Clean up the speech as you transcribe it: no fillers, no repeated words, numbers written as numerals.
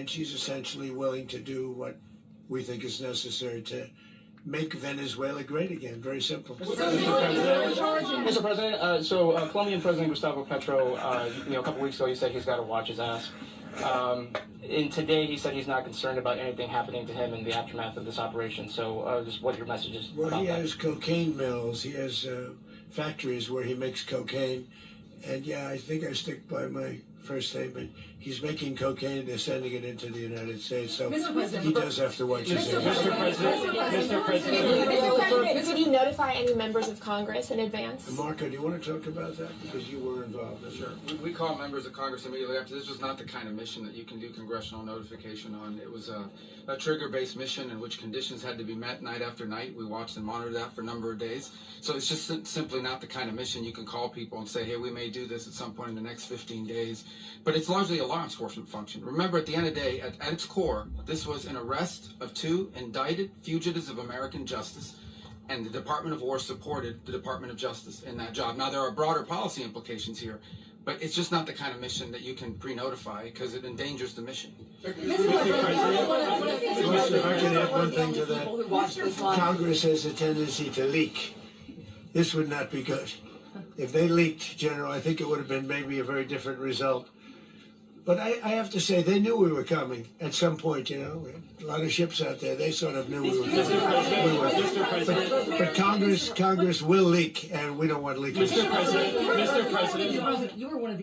And she's essentially willing to do what we think is necessary to make Venezuela great again. Very simple. Mr. President, Colombian President Gustavo Petro, a couple weeks ago, he said he's got to watch his ass. And today he said he's not concerned about anything happening to him in the aftermath of this operation. So just what your message is Well, about he that. has cocaine mills. He has factories where he makes cocaine. And yeah, I think I stick by my first statement. He's making cocaine and they're sending it into the United States. So he does have to watch his ass. Mr. President, Did he notify any members of Congress in advance? Marco, do you want to talk about that? Because you were involved. Sure. We call members of Congress immediately after. This was not the kind of mission that you can do congressional notification on. It was a trigger-based mission in which conditions had to be met night after night. We watched and monitored that for a number of days. So it's just simply not the kind of mission you can call people and say, hey, we may do this at some point in the next 15 days. But it's largely a law enforcement function. Remember, at the end of the day, at its core, this was an arrest of 2 indicted fugitives of American justice. And the Department of War supported the Department of Justice in that job. Now, there are broader policy implications here, but it's just not the kind of mission that you can pre-notify because it endangers the mission. If I can add one thing to that, Congress has a tendency to leak. This would not be good. If they leaked, General, I think it would have been maybe a very different result. But I have to say, they knew we were coming at some point, A lot of ships out there, they sort of knew we were coming. But Congress will leak, and we don't want leakage. Mr. President, You were one of the